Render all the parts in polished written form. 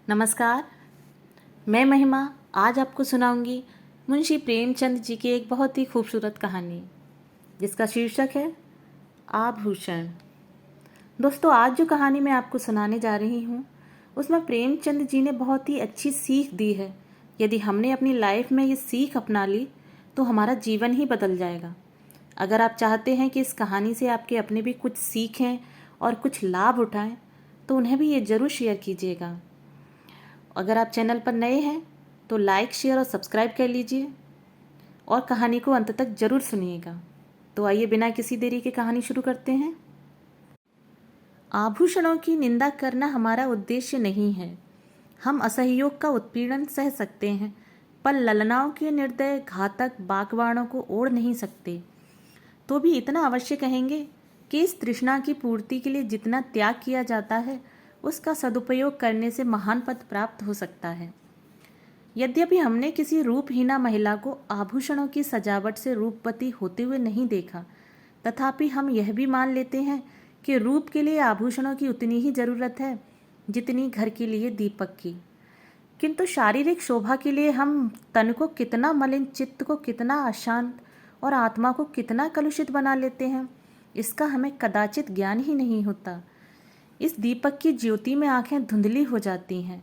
नमस्कार। मैं महिमा आज आपको सुनाऊंगी मुंशी प्रेमचंद जी की एक बहुत ही खूबसूरत कहानी जिसका शीर्षक है आभूषण। दोस्तों, आज जो कहानी मैं आपको सुनाने जा रही हूँ उसमें प्रेमचंद जी ने बहुत ही अच्छी सीख दी है। यदि हमने अपनी लाइफ में ये सीख अपना ली तो हमारा जीवन ही बदल जाएगा। अगर आप चाहते हैं कि इस कहानी से आपके अपने भी कुछ सीखें और कुछ लाभ उठाएं तो उन्हें भी ये ज़रूर शेयर कीजिएगा। अगर आप चैनल पर नए हैं तो लाइक, शेयर और सब्सक्राइब कर लीजिए और कहानी को अंत तक जरूर सुनिएगा। तो आइए बिना किसी देरी के कहानी शुरू करते हैं। आभूषणों की निंदा करना हमारा उद्देश्य नहीं है। हम असहयोग का उत्पीड़न सह सकते हैं पर ललनाओं के निर्दय घातक बागवानों को ओढ़ नहीं सकते। तो भी इतना अवश्य कहेंगे कि इस तृष्णा की पूर्ति के लिए जितना त्याग किया जाता है उसका सदुपयोग करने से महान पद प्राप्त हो सकता है। यद्यपि हमने किसी रूपहीना महिला को आभूषणों की सजावट से रूपवती होते हुए नहीं देखा, तथापि हम यह भी मान लेते हैं कि रूप के लिए आभूषणों की उतनी ही जरूरत है जितनी घर के लिए दीपक की। किंतु शारीरिक शोभा के लिए हम तन को कितना मलिन, चित्त को कितना अशांत और आत्मा को कितना कलुषित बना लेते हैं, इसका हमें कदाचित ज्ञान ही नहीं होता। इस दीपक की ज्योति में आंखें धुंधली हो जाती हैं।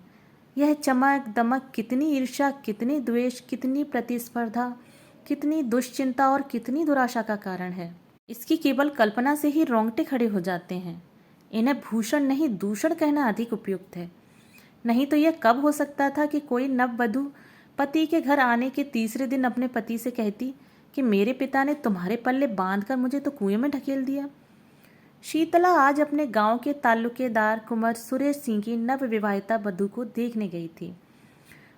यह चमक दमक कितनी ईर्ष्या, कितनी द्वेष, कितनी प्रतिस्पर्धा, कितनी दुश्चिंता और कितनी दुराशा का कारण है। इसकी केवल कल्पना से ही रोंगटे खड़े हो जाते हैं। इन्हें भूषण नहीं दूषण कहना अधिक उपयुक्त है। नहीं तो यह कब हो सकता था कि कोई नववधू पति के घर आने के तीसरे दिन अपने पति से कहती कि मेरे पिता ने तुम्हारे पल्ले बांधकर मुझे तो कुएं में ढकेल दिया। शीतला आज अपने गांव के ताल्लुकेदार कुंवर सुरेश सिंह की नवविवाहिता वधू को देखने गई थी।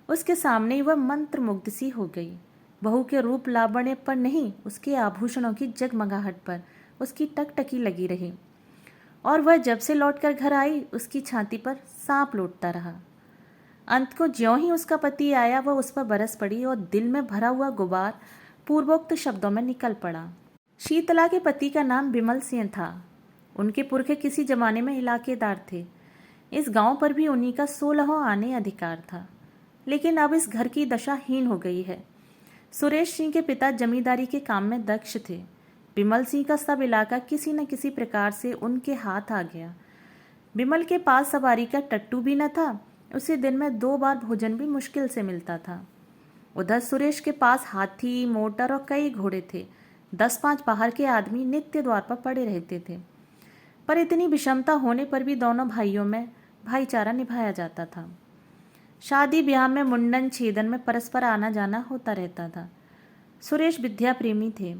उसके सामने वह मंत्रमुग्ध सी हो गई। बहू के रूप लावण्य पर नहीं, उसके आभूषणों की जगमगाहट पर उसकी टकटकी लगी रही। और वह जब से लौटकर घर आई उसकी छाती पर सांप लौटता रहा। अंत को ज्यों ही उसका पति आया वह उस पर बरस पड़ी और दिल में भरा हुआ गुबार पूर्वोक्त शब्दों में निकल पड़ा। शीतला के पति का नाम बिमल सिंह था। उनके पुरखे किसी जमाने में इलाकेदार थे। इस गांव पर भी उन्हीं का 16वां आने अधिकार था। लेकिन अब इस घर की दशा हीन हो गई है। सुरेश सिंह के पिता जमींदारी के काम में दक्ष थे। बिमल सिंह का सब इलाका किसी न किसी प्रकार से उनके हाथ आ गया। बिमल के पास सवारी का टट्टू भी न था। उसे दिन में 2 बार भोजन भी मुश्किल से मिलता था। उधर सुरेश के पास हाथी, मोटर और कई घोड़े थे। 10-5 बाहर के आदमी नित्य द्वार पर पड़े रहते थे। पर इतनी विषमता होने पर भी दोनों भाइयों में भाईचारा निभाया जाता था। शादी ब्याह में, मुंडन छेदन में परस्पर आना जाना होता रहता था। सुरेश विद्या प्रेमी थे।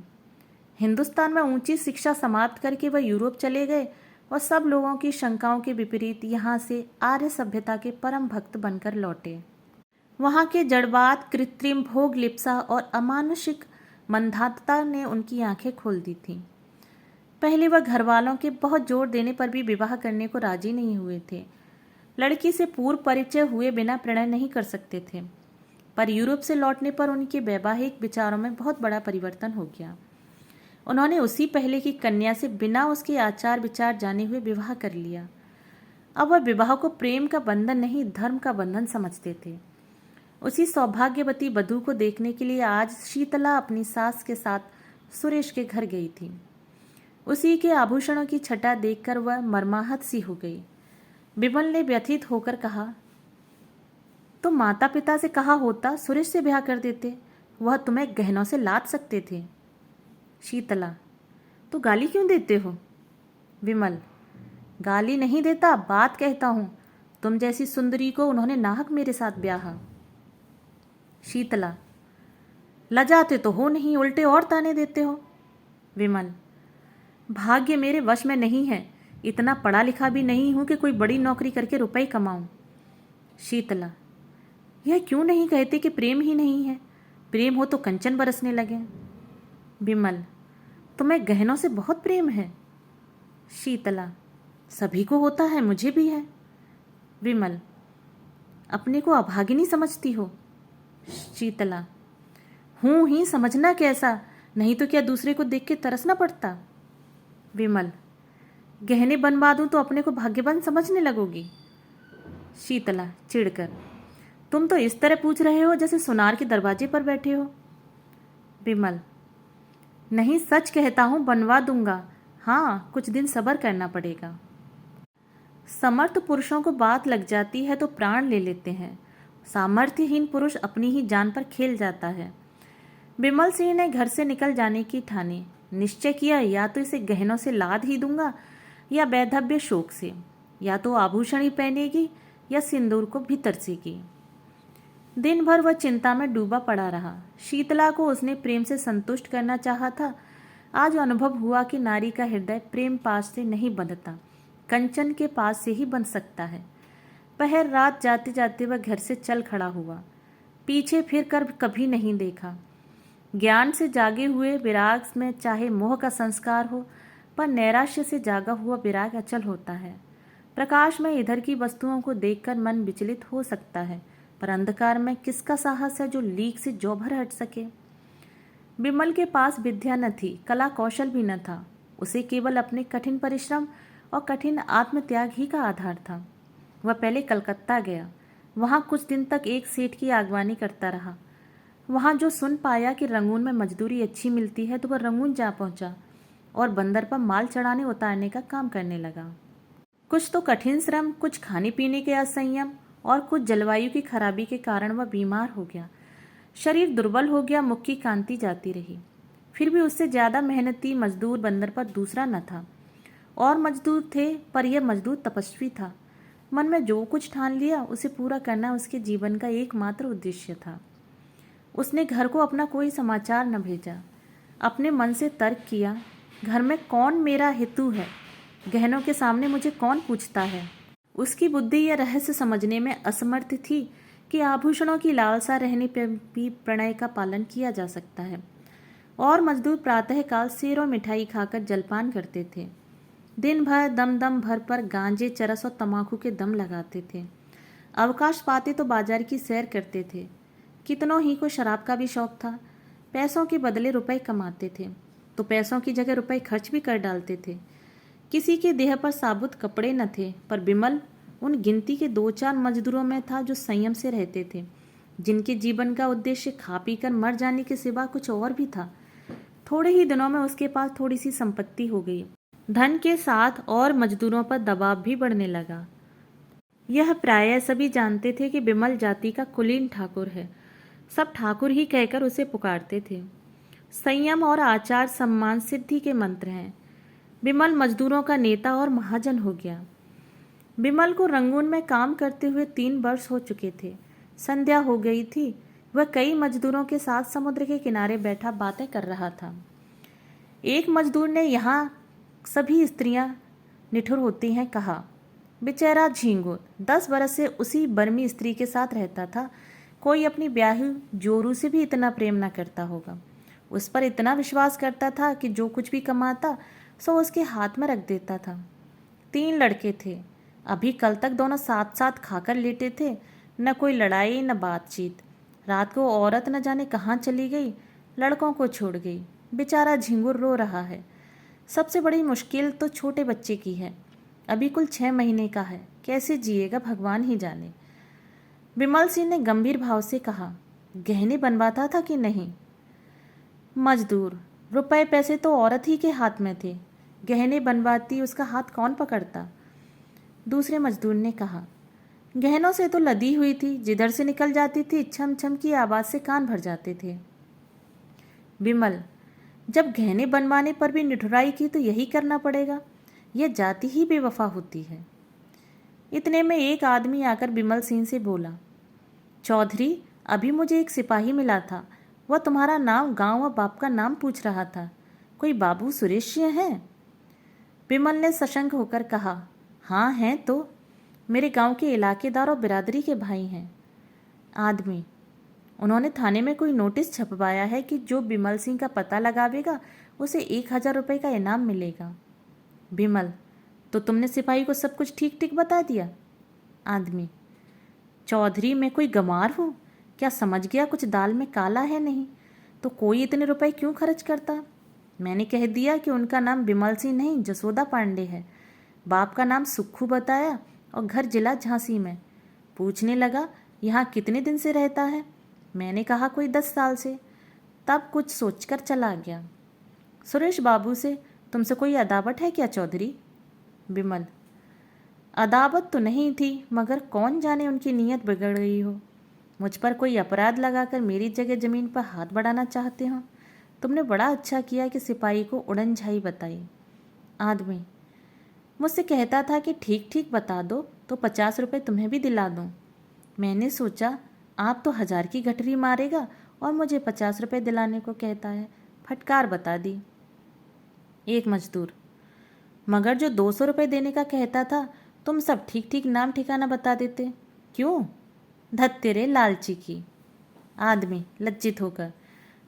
हिंदुस्तान में ऊंची शिक्षा समाप्त करके वह यूरोप चले गए और सब लोगों की शंकाओं के विपरीत यहाँ से आर्य सभ्यता के परम भक्त बनकर लौटे। वहाँ के जड़वाद, कृत्रिम भोग लिप्सा और अमानुषिक मंदाता ने उनकी आंखें खोल दी थीं। पहले वह घर वालों के बहुत जोर देने पर भी विवाह करने को राजी नहीं हुए थे। लड़की से पूर्व परिचय हुए बिना प्रणय नहीं कर सकते थे। पर यूरोप से लौटने पर उनके वैवाहिक विचारों में बहुत बड़ा परिवर्तन हो गया। उन्होंने उसी पहले की कन्या से बिना उसके आचार विचार जाने हुए विवाह कर लिया। अब वह विवाह को प्रेम का बंधन नहीं, धर्म का बंधन समझते थे। उसी सौभाग्यवती वधू को देखने के लिए आज शीतला अपनी सास के साथ सुरेश के घर गई थी। उसी के आभूषणों की छटा देखकर वह मर्माहत सी हो गई। बिमल ने व्यथित होकर कहा, तो माता पिता से कहा होता सुरेश से ब्याह कर देते, वह तुम्हें गहनों से लाद सकते थे। शीतला, तो गाली क्यों देते हो? विमल, गाली नहीं देता, बात कहता हूँ। तुम जैसी सुंदरी को उन्होंने नाहक मेरे साथ ब्याहा। शीतला, लजाते तो हो नहीं, उल्टे और ताने देते हो। विमल, भाग्य मेरे वश में नहीं है। इतना पढ़ा लिखा भी नहीं हूं कि कोई बड़ी नौकरी करके रुपए कमाऊं। शीतला, यह क्यों नहीं कहते कि प्रेम ही नहीं है? प्रेम हो तो कंचन बरसने लगे। विमल, तुम्हें गहनों से बहुत प्रेम है। शीतला, सभी को होता है, मुझे भी है। विमल, अपने को अभागिनी समझती हो? शीतला, हूं ही, समझना कैसा, नहीं तो क्या दूसरे को देख के तरसना पड़ता। विमल, गहने बनवा दूं तो अपने को भाग्यवान समझने लगोगी। शीतला चिढ़कर, तुम तो इस तरह पूछ रहे हो जैसे सुनार के दरवाजे पर बैठे हो। विमल, नहीं सच कहता हूँ, बनवा दूंगा। हाँ, कुछ दिन सब्र करना पड़ेगा। समर्थ पुरुषों को बात लग जाती है तो प्राण ले लेते हैं। सामर्थ्यहीन पुरुष अपनी ही जान पर खेल जाता है। विमल सिंह ने घर से निकल जाने की ठानी। निश्चय किया, या तो इसे गहनों से लाद ही दूंगा या वैधव्य शोक से, या तो आभूषण ही पहनेगी या सिंदूर को भी तरसेगी। दिन भर वह चिंता में डूबा पड़ा रहा। शीतला को उसने प्रेम से संतुष्ट करना चाहा था। आज अनुभव हुआ कि नारी का हृदय प्रेम पास से नहीं बंधता, कंचन के पास से ही बन सकता है। पहर रात जाते जाते वह घर से चल खड़ा हुआ। पीछे फिर कर कभी नहीं देखा। ज्ञान से जागे हुए विराग में चाहे मोह का संस्कार हो, पर नैराश्य से जागा हुआ विराग अचल होता है। प्रकाश में इधर की वस्तुओं को देखकर मन विचलित हो सकता है, पर अंधकार में किसका साहस है जो लीक से जो भर हट सके। विमल के पास विद्या न थी, कला कौशल भी न था। उसे केवल अपने कठिन परिश्रम और कठिन आत्मत्याग ही का आधार था। वह पहले कलकत्ता गया। वहाँ कुछ दिन तक एक सेठ की आगवानी करता रहा। वहाँ जो सुन पाया कि रंगून में मजदूरी अच्छी मिलती है तो वह रंगून जा पहुँचा और बंदर पर माल चढ़ाने उतारने का काम करने लगा। कुछ तो कठिन श्रम, कुछ खाने पीने के असंयम और कुछ जलवायु की खराबी के कारण वह बीमार हो गया। शरीर दुर्बल हो गया, मुख की कांति जाती रही। फिर भी उससे ज़्यादा मेहनती मजदूर बंदर पर दूसरा न था। और मजदूर थे, पर यह मजदूर तपस्वी था। मन में जो कुछ ठान लिया उसे पूरा करना उसके जीवन का एकमात्र उद्देश्य था। उसने घर को अपना कोई समाचार न भेजा। अपने मन से तर्क किया, घर में कौन मेरा हितु है, गहनों के सामने मुझे कौन पूछता है। उसकी बुद्धि यह रहस्य समझने में असमर्थ थी कि आभूषणों की लालसा रहने पर भी प्रणय का पालन किया जा सकता है। और मजदूर प्रातःकाल सेर और मिठाई खाकर जलपान करते थे। दिन भर दम दम भर पर गांजे, चरस और तमाकू के दम लगाते थे। अवकाश पाते तो बाजार की सैर करते थे। कितनों ही को शराब का भी शौक था। पैसों के बदले रुपए कमाते थे तो पैसों की जगह रुपए खर्च भी कर डालते थे। किसी के देह पर साबुत कपड़े न थे, पर विमल उन गिनती के 2-4 मजदूरों में था जो संयम से रहते थे, जिनके जीवन का उद्देश्य खा पी कर मर जाने के सिवा कुछ और भी था। थोड़े ही दिनों में उसके पास थोड़ी सी संपत्ति हो गई। धन के साथ और मजदूरों पर दबाव भी बढ़ने लगा। यह प्रायः सभी जानते थे कि विमल जाति का कुलीन ठाकुर है। सब ठाकुर ही कहकर उसे पुकारते थे। संयम और आचार सम्मान सिद्धि के मंत्र हैं। विमल मजदूरों का नेता और महाजन हो गया। विमल को रंगून में काम करते हुए 3 वर्ष हो चुके थे। संध्या हो गई थी। वह कई मजदूरों के साथ समुद्र के किनारे बैठा बातें कर रहा था। एक मजदूर ने, यहाँ सभी स्त्रियां निठुर होती हैं, कहा, बेचारा झींगुर 10 बरस से उसी बर्मी स्त्री के साथ रहता था। कोई अपनी ब्याही जोरू से भी इतना प्रेम न करता होगा। उस पर इतना विश्वास करता था कि जो कुछ भी कमाता सो उसके हाथ में रख देता था। 3 लड़के थे। अभी कल तक दोनों साथ साथ खाकर लेटे थे। न कोई लड़ाई न बातचीत। रात को औरत न जाने कहाँ चली गई, लड़कों को छोड़ गई। बेचारा झिंगुर रो रहा है। सबसे बड़ी मुश्किल तो छोटे बच्चे की है। अभी कुल 6 महीने का है। कैसे जिएगा भगवान ही जाने। विमल सिंह ने गंभीर भाव से कहा, गहने बनवाता था कि नहीं? मजदूर, रुपए पैसे तो औरत ही के हाथ में थे। गहने बनवाती उसका हाथ कौन पकड़ता? दूसरे मजदूर ने कहा, गहनों से तो लदी हुई थी, जिधर से निकल जाती थी छम छम की आवाज़ से कान भर जाते थे। विमल, जब गहने बनवाने पर भी निठुराई की तो यही करना पड़ेगा। यह जाति ही बेवफा होती है। इतने में एक आदमी आकर विमल सिंह से बोला, चौधरी, अभी मुझे एक सिपाही मिला था। वह तुम्हारा नाम, गांव और बाप का नाम पूछ रहा था। कोई बाबू सुरेश हैं? विमल ने सशंक होकर कहा, हाँ हैं तो। मेरे गांव के इलाकेदार और बिरादरी के भाई हैं। आदमी, उन्होंने थाने में कोई नोटिस छपवाया है कि जो विमल सिंह का पता लगावेगा उसे 1000 रुपये का इनाम मिलेगा। विमल, तो तुमने सिपाही को सब कुछ ठीक ठीक बता दिया? आदमी, चौधरी, मैं कोई गंवार हूँ? क्या समझ गया कुछ दाल में काला है नहीं? तो कोई इतने रुपए क्यों खर्च करता? मैंने कह दिया कि उनका नाम विमल सिंह नहीं, जसोदा पांडे है। बाप का नाम सुक्खू बताया और घर जिला झांसी में। पूछने लगा, यहाँ कितने दिन से रहता है? मैंने कहा, कोई 10 साल से। तब कुछ सोचकर चला गया। सुरेश बाबू से, तुमसे कोई अदावत है क्या चौधरी? विमल, अदावत तो नहीं थी, मगर कौन जाने उनकी नीयत बिगड़ गई हो। मुझ पर कोई अपराध लगाकर मेरी जगह ज़मीन पर हाथ बढ़ाना चाहते हो। तुमने बड़ा अच्छा किया कि सिपाही को उड़नझाई बताई। आदमी, मुझसे कहता था कि ठीक ठीक बता दो तो 50 रुपये तुम्हें भी दिला दूँ। मैंने सोचा आप तो 1000 की गठरी मारेगा और मुझे 50 रुपये दिलाने को कहता है। फटकार बता दी। एक मजदूर, मगर जो 200 रुपये देने का कहता था तुम सब ठीक ठीक नाम ठिकाना बता देते, क्यों? धत तेरे लालची की। आदमी लज्जित होकर,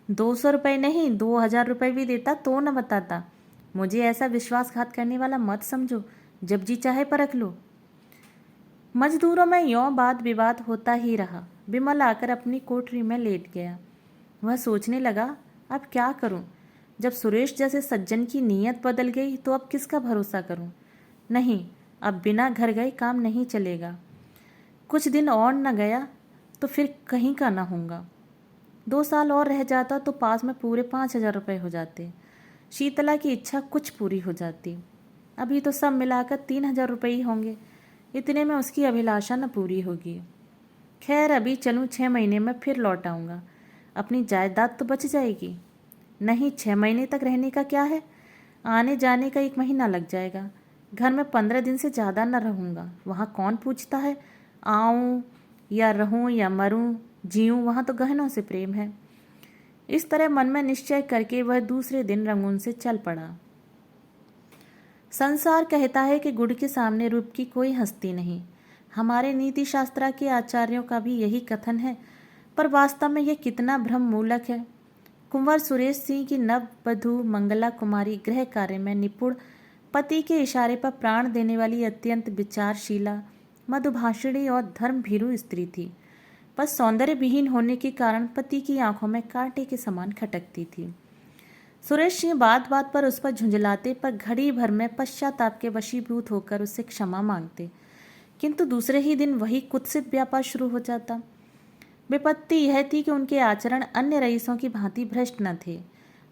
200 रुपये नहीं 2000 रुपये भी देता तो न बताता। मुझे ऐसा विश्वासघात करने वाला मत समझो, जब जी चाहे परख लो। मजदूरों में यों वाद विवाद होता ही रहा। विमल आकर अपनी कोठरी में लेट गया। वह सोचने लगा, अब क्या करूं? जब सुरेश जैसे सज्जन की नीयत बदल गई तो अब किसका भरोसा करूं? नहीं, अब बिना घर गए काम नहीं चलेगा। कुछ दिन और न गया तो फिर कहीं का न होऊंगा। 2 साल और रह जाता तो पास में पूरे 5000 रुपये हो जाते। शीतला की इच्छा कुछ पूरी हो जाती। अभी तो सब मिलाकर 3000 रुपये ही होंगे। इतने में उसकी अभिलाषा न पूरी होगी। खैर, अभी चलूँ, 6 महीने में फिर लौट आऊँगा। अपनी जायदाद तो बच जाएगी। नहीं, 6 महीने तक रहने का क्या है, आने जाने का 1 महीना लग जाएगा। घर में 15 दिन से ज़्यादा न रहूँगा। वहाँ कौन पूछता है आऊँ या रहूँ या मरूँ जीऊँ, वहाँ तो गहनों से प्रेम है। इस तरह मन में निश्चय करके वह दूसरे दिन रंगून से चल पड़ा। संसार कहता है कि गुड़ के सामने रूप की कोई हस्ती नहीं। हमारे नीति शास्त्र के आचार्यों का भी यही कथन है, पर वास्तव में यह कितना भ्रम मूलक है। कुंवर सुरेश सिंह की नववधू मंगला कुमारी गृह कार्य में निपुण, पति के इशारे पर प्राण देने वाली अत्यंत विचारशीला, मधुभाषिणी और धर्मभीरू स्त्री थी, पर सौंदर्य विहीन होने के कारण पति की आंखों में कांटे के समान खटकती थी। सुरेश सिंह बात बात पर उस पर झुंझलाते, पर घड़ी भर में पश्चाताप के वशीभूत होकर उससे क्षमा मांगते, किंतु दूसरे ही दिन वही कुत्सित व्यापार शुरू हो जाता। विपत्ति यह थी कि उनके आचरण अन्य रईसों की भांति भ्रष्ट न थे।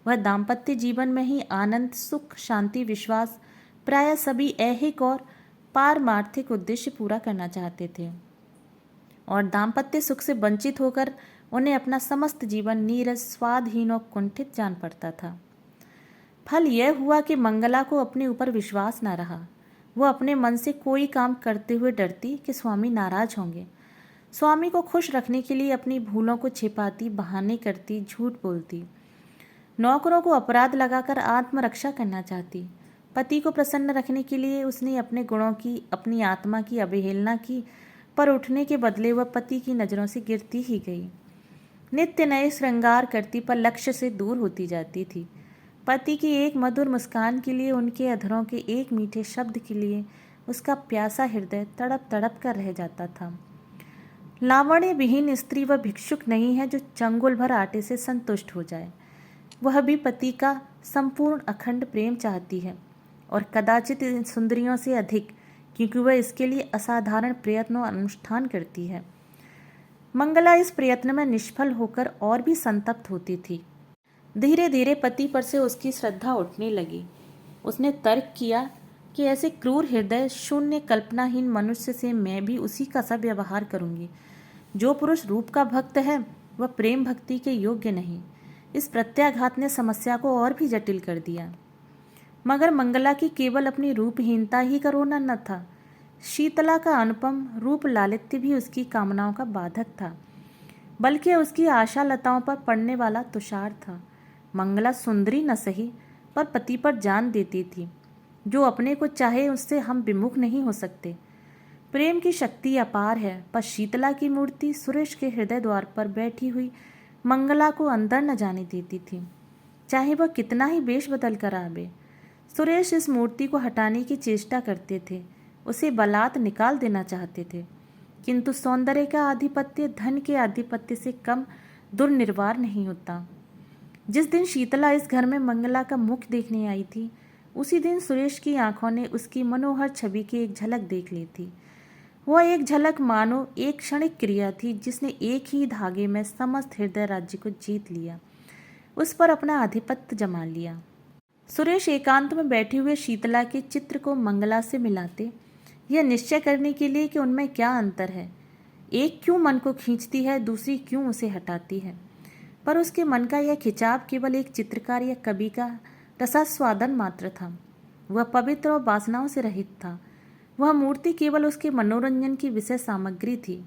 वह दाम्पत्य जीवन में ही आनंद, सुख, शांति, विश्वास, प्रायः सभी ऐहिक और पारमार्थिक उद्देश्य पूरा करना चाहते थे, और दाम्पत्य सुख से वंचित होकर उन्हें अपना समस्त जीवन नीरस, स्वादहीन और कुंठित जान पड़ता था। फल यह हुआ कि मंगला को अपने ऊपर विश्वास न रहा। वह अपने मन से कोई काम करते हुए डरती कि स्वामी नाराज होंगे। स्वामी को खुश रखने के लिए अपनी भूलों को छिपाती, बहाने करती, झूठ बोलती। नौकरों को अपराध लगाकर आत्मरक्षा करना चाहती। पति को प्रसन्न रखने के लिए उसने अपने गुणों की, अपनी आत्मा की अवहेलना की, पर उठने के बदले वह पति की नज़रों से गिरती ही गई। नित्य नए श्रृंगार करती, पर लक्ष्य से दूर होती जाती थी। पति की एक मधुर मुस्कान के लिए, उनके अधरों के एक मीठे शब्द के लिए उसका प्यासा हृदय तड़प तड़प कर रह जाता था। लावण्य विहीन स्त्री वह भिक्षुक नहीं है जो चंगुल भर आटे से संतुष्ट हो जाए। वह भी पति का संपूर्ण अखंड प्रेम चाहती है, और कदाचित इन सुंदरियों से अधिक, क्योंकि वह इसके लिए असाधारण प्रयत्न और अनुष्ठान करती है। मंगला इस प्रयत्न में निष्फल होकर और भी संतप्त होती थी। धीरे धीरे पति पर से उसकी श्रद्धा उठने लगी। उसने तर्क किया कि ऐसे क्रूर हृदय शून्य कल्पनाहीन मनुष्य से मैं भी उसी का सा व्यवहार करूंगी। जो पुरुष रूप का भक्त है वह प्रेम भक्ति के योग्य नहीं। इस प्रत्याघात ने समस्या को और भी जटिल कर दिया। मगर मंगला की केवल अपनी रूपहीनता ही का रोना न था। शीतला का अनुपम रूप लालित्य भी उसकी कामनाओं का बाधक था, बल्कि उसकी आशा लताओं पर पड़ने वाला तुषार था। मंगला सुंदरी न सही, पर पति पर जान देती थी। जो अपने को चाहे उससे हम विमुख नहीं हो सकते। प्रेम की शक्ति अपार है, पर शीतला की मूर्ति सुरेश के हृदय द्वार पर बैठी हुई मंगला को अंदर न जाने देती थी, चाहे वह कितना ही वेश बदल कर आवे। सुरेश इस मूर्ति को हटाने की चेष्टा करते थे, उसे बलात् निकाल देना चाहते थे, किंतु सौंदर्य का आधिपत्य धन के आधिपत्य से कम दुर्निर्वार नहीं होता। जिस दिन शीतला इस घर में मंगला का मुख देखने आई थी, उसी दिन सुरेश की आंखों ने उसकी मनोहर छवि की एक झलक देख ली थी। वह एक झलक मानो एक क्षणिक क्रिया थी जिसने एक ही धागे में समस्त हृदय राज्य को जीत लिया, उस पर अपना आधिपत्य जमा लिया। सुरेश एकांत में बैठे हुए शीतला के चित्र को मंगला से मिलाते, यह निश्चय करने के लिए कि उनमें क्या अंतर है, एक क्यों मन को खींचती है, दूसरी क्यों उसे हटाती है। पर उसके मन का यह खिंचाव केवल एक चित्रकार या कवि का रसास्वादन मात्र था। वह पवित्र और वासनाओं से रहित था। वह मूर्ति केवल उसके मनोरंजन की विषय सामग्री थी।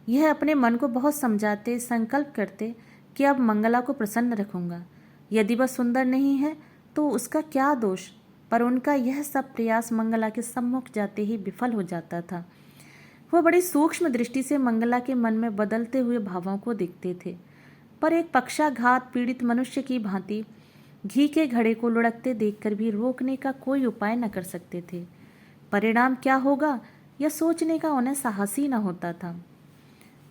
यह अपने मन को बहुत समझाते, संकल्प करते कि अब मंगला को प्रसन्न रखूंगा। यदि वह सुंदर नहीं है तो उसका क्या दोष, पर उनका यह सब प्रयास मंगला के सम्मुख जाते ही विफल हो जाता था। वह बड़ी सूक्ष्म दृष्टि से मंगला के मन में बदलते हुए भावों को देखते थे, पर एक पक्षाघात पीड़ित मनुष्य की भांति घी के घड़े को लुढ़कते देखकर भी रोकने का कोई उपाय न कर सकते थे। परिणाम क्या होगा यह सोचने का उन्हें साहस ही न होता था।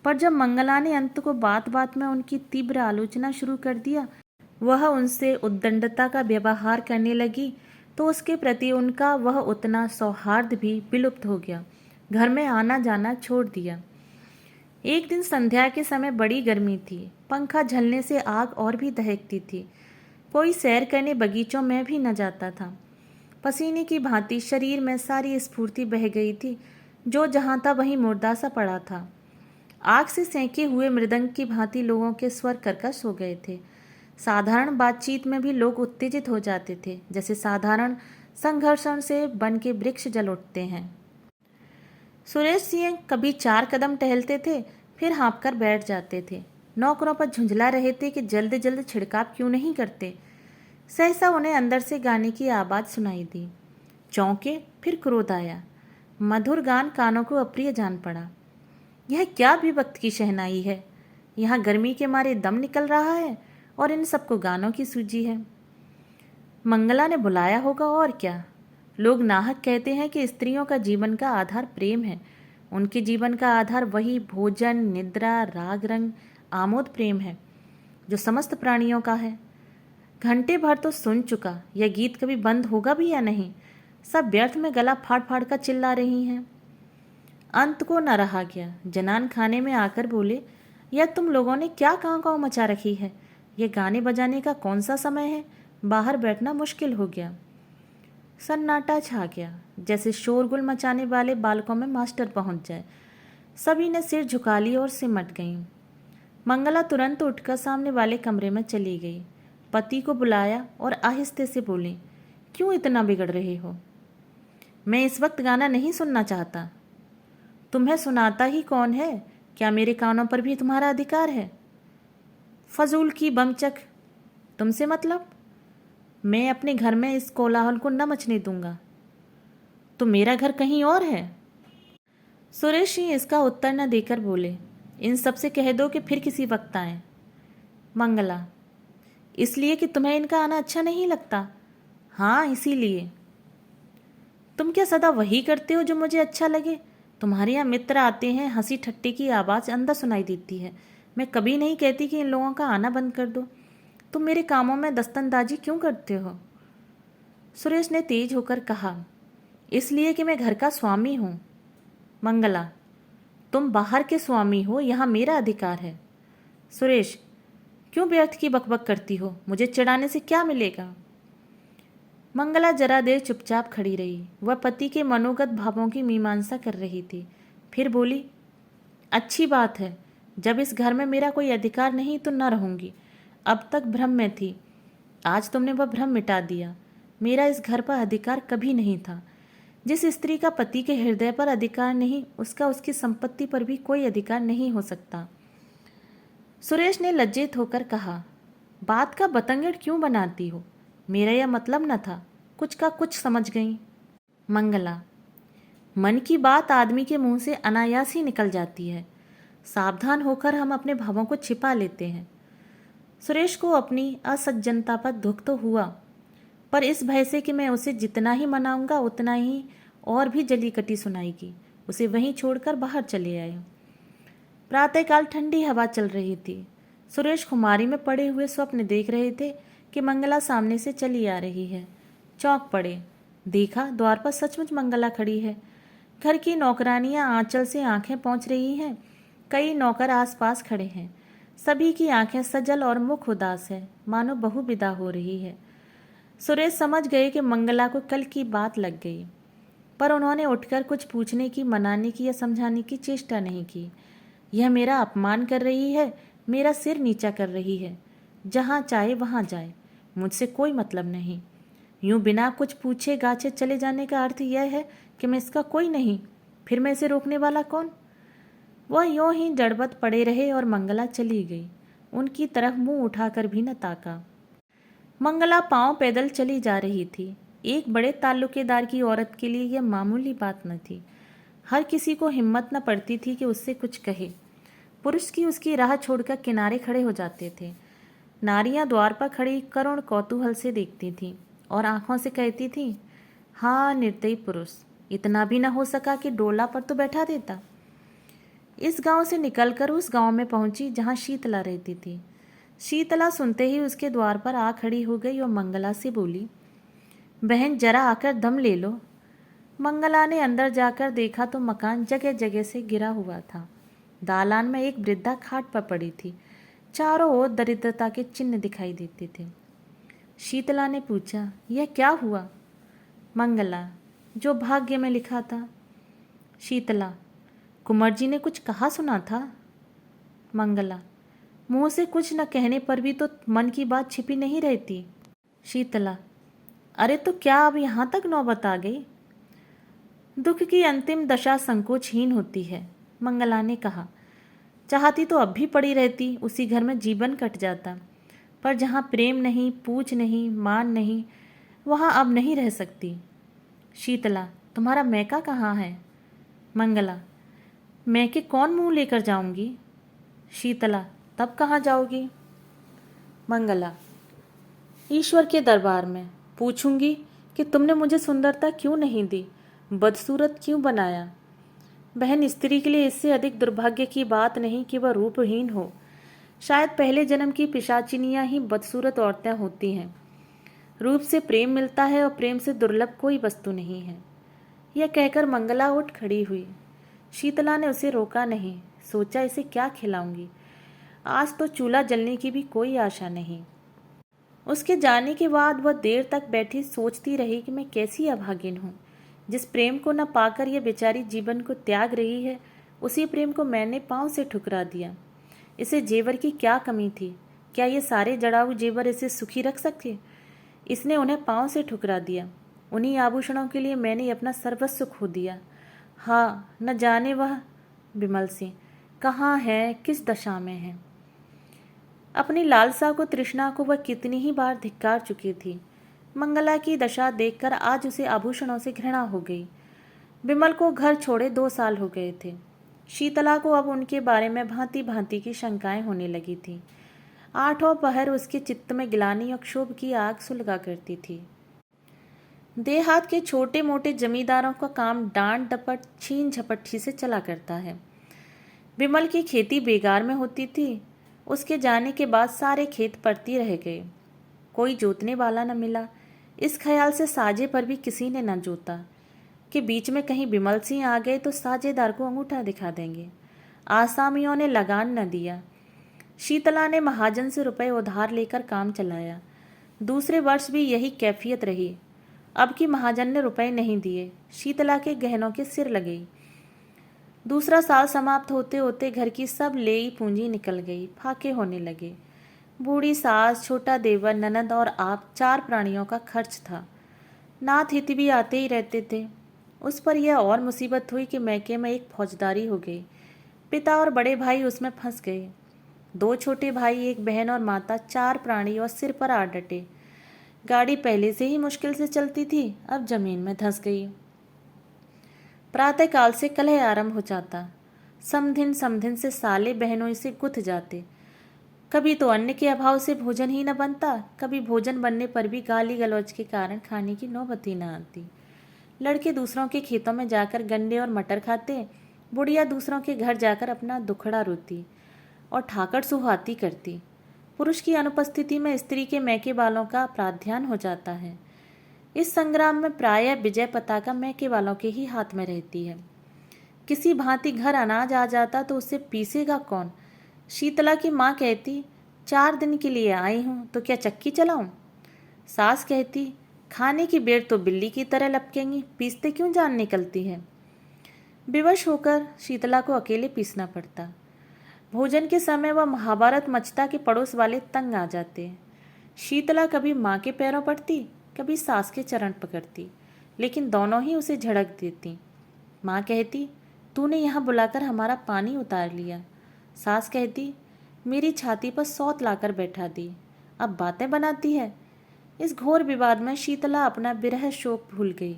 पर जब मंगला ने अंत को बात बात में उनकी तीव्र आलोचना शुरू कर दिया, वह उनसे उद्दंडता का व्यवहार करने लगी, तो उसके प्रति उनका वह उतना सौहार्द भी विलुप्त हो गया। घर में आना जाना छोड़ दिया। एक दिन संध्या के समय बड़ी गर्मी थी। पंखा झलने से आग और भी दहकती थी। कोई सैर करने बगीचों में भी न जाता था। पसीने की भांति शरीर में सारी स्फूर्ति बह गई थी। जो जहाँ था वहीं मुर्दा सा पड़ा था। आग से सेंके हुए मृदंग की भांति लोगों के स्वर कर्कश हो गए थे। साधारण बातचीत में भी लोग उत्तेजित हो जाते थे, जैसे साधारण संघर्षण से वन के वृक्ष जल उठते हैं। सुरेश सिंह कभी 4 कदम टहलते थे, फिर हाँप कर बैठ जाते थे। नौकरों पर झुंझला रहे थे कि जल्द जल्द छिड़काव क्यों नहीं करते। सहसा उन्हें अंदर से गाने की आवाज़ सुनाई दी। चौंके, फिर क्रोध आया। मधुर गान कानों को अप्रिय जान पड़ा। यह क्या भी वक्त की शहनाई है। यहाँ गर्मी के मारे दम निकल रहा है और इन सबको गानों की सूझी है। मंगला ने बुलाया होगा और क्या। लोग नाहक कहते हैं कि स्त्रियों का जीवन का आधार प्रेम है। उनके जीवन का आधार वही भोजन, निद्रा, राग रंग, आमोद प्रेम है जो समस्त प्राणियों का है। घंटे भर तो सुन चुका, यह गीत कभी बंद होगा भी या नहीं। सब व्यर्थ में गला फाड़ फाड़ कर चिल्ला रही हैं। अंत को न रहा गया। जनान खाने में आकर बोले, यह तुम लोगों ने क्या कांव कांव मचा रखी है। यह गाने बजाने का कौन सा समय है। बाहर बैठना मुश्किल हो गया। सन्नाटा छा गया, जैसे शोरगुल मचाने वाले बालकों में मास्टर पहुंच जाए। सभी ने सिर झुका लिया और सिमट गईं। मंगला तुरंत उठकर सामने वाले कमरे में चली गई। पति को बुलाया और आहिस्ते से बोली, क्यों इतना बिगड़ रहे हो। मैं इस वक्त गाना नहीं सुनना चाहता। तुम्हें सुनाता ही कौन है। क्या मेरे कानों पर भी तुम्हारा अधिकार है। फजूल की बमचक। तुमसे मतलब। मैं अपने घर में इस कोलाहल को न मचने दूंगा। तो मेरा घर कहीं और है। सुरेश सिंह इसका उत्तर न देकर बोले, इन सबसे कह दो कि फिर किसी वक्त आए। मंगला, इसलिए कि तुम्हें इनका आना अच्छा नहीं लगता। हाँ, इसीलिए। तुम क्या सदा वही करते हो जो मुझे अच्छा लगे। तुम्हारे यहाँ मित्र आते हैं, हंसी ठट्टे की आवाज़ अंदर सुनाई देती है। मैं कभी नहीं कहती कि इन लोगों का आना बंद कर दो। तुम मेरे कामों में दस्तंदाजी क्यों करते हो। सुरेश ने तेज होकर कहा, इसलिए कि मैं घर का स्वामी हूँ। मंगला, तुम बाहर के स्वामी हो, यहाँ मेरा अधिकार है। सुरेश, क्यों व्यर्थ की बकबक करती हो। मुझे चिढ़ाने से क्या मिलेगा। मंगला जरा देर चुपचाप खड़ी रही। वह पति के मनोगत भावों की मीमांसा कर रही थी। फिर बोली, अच्छी बात है। जब इस घर में मेरा कोई अधिकार नहीं तो न रहूंगी। अब तक भ्रम में थी, आज तुमने वह भ्रम मिटा दिया। मेरा इस घर पर अधिकार कभी नहीं था। जिस स्त्री का पति के हृदय पर अधिकार नहीं, उसका उसकी संपत्ति पर भी कोई अधिकार नहीं हो सकता। सुरेश ने लज्जित होकर कहा, बात का बतंगड़ क्यों बनाती हो। मेरा यह मतलब न था। कुछ का कुछ समझ गई। मंगला, मन की बात आदमी के मुंह से अनायास ही निकल जाती है। सावधान होकर हम अपने भावों को छिपा लेते हैं। सुरेश को अपनी असज्जनता पर दुख तो हुआ, पर इस भय से कि मैं उसे जितना ही मनाऊंगा उतना ही और भी जली कटी सुनाएगी, उसे वहीं छोड़कर बाहर चले आए। प्रातःकाल ठंडी हवा चल रही थी। सुरेश खुमारी में पड़े हुए स्वप्न देख रहे थे कि मंगला सामने से चली आ रही है। चौंक पड़े। देखा, द्वार पर सचमुच मंगला खड़ी है। घर की नौकरानियां आंचल से आंखें पोंछ रही हैं। कई नौकर आसपास खड़े हैं। सभी की आंखें सजल और मुख उदास है, मानो बहू विदा हो रही है। सुरेश समझ गए कि मंगला को कल की बात लग गई, पर उन्होंने उठकर कुछ पूछने की, मनाने की या समझाने की चेष्टा नहीं की। यह मेरा अपमान कर रही है, मेरा सिर नीचा कर रही है। जहाँ चाहे वहाँ जाए, मुझसे कोई मतलब नहीं। यूं बिना कुछ पूछे गाछे चले जाने का अर्थ यह है कि मैं इसका कोई नहीं, फिर मैं इसे रोकने वाला कौन। वह यूं ही जड़बत पड़े रहे और मंगला चली गई। उनकी तरफ मुंह उठाकर भी न ताका। मंगला पांव पैदल चली जा रही थी। एक बड़े ताल्लुकेदार की औरत के लिए यह मामूली बात न थी। हर किसी को हिम्मत न पड़ती थी कि उससे कुछ कहे। पुरुष की उसकी राह छोड़कर किनारे खड़े हो जाते थे। नारियां द्वार पर खड़ी करुण कौतूहल से देखती थीं और आंखों से कहती थीं, हाँ निर्दयी पुरुष, इतना भी न हो सका कि डोला पर तो बैठा देता। इस गांव से निकलकर उस गांव में पहुंची जहां शीतला रहती थी। शीतला सुनते ही उसके द्वार पर आ खड़ी हो गई और मंगला से बोली, बहन जरा आकर दम ले लो। मंगला ने अंदर जाकर देखा तो मकान जगह जगह से गिरा हुआ था। दालान में एक वृद्धा खाट पर पड़ी थी। चारों ओर दरिद्रता के चिन्ह दिखाई देते थे। शीतला ने पूछा, यह क्या हुआ? मंगला, जो भाग्य में लिखा था। शीतला, कुंवर जी ने कुछ कहा सुना था? मंगला, मुंह से कुछ न कहने पर भी तो मन की बात छिपी नहीं रहती। शीतला, अरे तो क्या अब यहाँ तक नौबत आ गई? दुख की अंतिम दशा संकोचहीन होती है, मंगला ने कहा। चाहती तो अब भी पड़ी रहती, उसी घर में जीवन कट जाता, पर जहाँ प्रेम नहीं, पूछ नहीं, मान नहीं, वहाँ अब नहीं रह सकती। शीतला, तुम्हारा मैका कहाँ है? मंगला, मैके कौन मुंह लेकर जाऊंगी? शीतला, तब कहाँ जाओगी? मंगला, ईश्वर के दरबार में पूछूंगी कि तुमने मुझे सुंदरता क्यों नहीं दी, बदसूरत क्यों बनाया। बहन, स्त्री के लिए इससे अधिक दुर्भाग्य की बात नहीं कि वह रूपहीन हो। शायद पहले जन्म की पिशाचिनियां ही बदसूरत औरतें होती हैं। रूप से प्रेम मिलता है और प्रेम से दुर्लभ कोई वस्तु नहीं है। यह कहकर मंगला उठ खड़ी हुई। शीतला ने उसे रोका नहीं। सोचा, इसे क्या खिलाऊंगी? आज तो चूल्हा जलने की भी कोई आशा नहीं। उसके जाने के बाद वह देर तक बैठी सोचती रही कि मैं कैसी अभागिन हूँ। जिस प्रेम को न पाकर यह बेचारी जीवन को त्याग रही है, उसी प्रेम को मैंने पांव से ठुकरा दिया। इसे जेवर की क्या कमी थी? क्या ये सारे जड़ाऊ जेवर इसे सुखी रख सके? इसने उन्हें पांव से ठुकरा दिया। उन्हीं आभूषणों के लिए मैंने अपना सर्वस्व खो दिया। हाँ, न जाने वह विमल सिंह कहाँ है, किस दशा में है। अपनी लालसा को, तृष्णा को वह कितनी ही बार धिक्कार चुकी थी। मंगला की दशा देखकर आज उसे आभूषणों से घृणा हो गई। विमल को घर छोड़े 2 साल हो गए थे। शीतला को अब उनके बारे में भांति भांति की शंकाएं होने लगी थी। आठों पहर उसके चित्त में गिलानी और क्षोभ की आग सुलगा करती थी। देहात के छोटे मोटे जमींदारों का काम डांट डपट, छीन झपट्टी से चला करता है। विमल की खेती बेगार में होती थी। उसके जाने के बाद सारे खेत पड़ती रह गए। कोई जोतने वाला न मिला। इस ख्याल से साजे पर भी किसी ने न जोता कि बीच में कहीं विमल सिंह आ गए तो साझेदार को अंगूठा दिखा देंगे। आसामियों ने लगान न दिया। शीतला ने महाजन से रुपए उधार लेकर काम चलाया। दूसरे वर्ष भी यही कैफियत रही। अब की महाजन ने रुपए नहीं दिए। शीतला के गहनों के सिर लगे। दूसरा साल समाप्त होते होते घर की सब लेई पूंजी निकल गई। फाके होने लगे। बूढ़ी सास, छोटा देवर, ननद और आप, 4 प्राणियों का खर्च था। नाथ हित भी आते ही रहते थे। उस पर यह और मुसीबत हुई कि मैके में एक फौजदारी हो गई। पिता और बड़े भाई उसमें फंस गए। 2 छोटे भाई, एक बहन और माता, 4 प्राणी और सिर पर आ डटे। गाड़ी पहले से ही मुश्किल से चलती थी, अब जमीन में धंस गई। प्रातःकाल से कलह आरंभ हो जाता। समधिन से साले बहनों से गुथ जाते। कभी तो अन्न के अभाव से भोजन ही न बनता, कभी भोजन बनने पर भी गाली गलौज के कारण खाने की नौबत ही न आती। लड़के दूसरों के खेतों में जाकर गन्ने और मटर खाते। बुढ़िया दूसरों के घर जाकर अपना दुखड़ा रोती और ठाकड़ सुहाती करती। पुरुष की अनुपस्थिति में स्त्री के मैके वालों का प्राध्यान हो जाता है। इस संग्राम में प्रायः विजय पताका मैके वालों के ही हाथ में रहती है। किसी भांति घर अनाज आ जाता तो उसे पीसेगा कौन। शीतला की माँ कहती, 4 दिन के लिए आई हूँ तो क्या चक्की चलाऊं। सास कहती, खाने की बेर तो बिल्ली की तरह लपकेंगी, पीसते क्यों जान निकलती है। विवश होकर शीतला को अकेले पीसना पड़ता। भोजन के समय वह महाभारत मचता के पड़ोस वाले तंग आ जाते। शीतला कभी माँ के पैरों पड़ती, कभी सास के चरण पकड़ती, लेकिन दोनों ही उसे झड़क देती। माँ कहती, तूने यहाँ बुलाकर हमारा पानी उतार लिया। सास कहती, मेरी छाती पर सौत लाकर बैठा दी, अब बातें बनाती है। इस घोर विवाद में शीतला अपना विरह शोक भूल गई।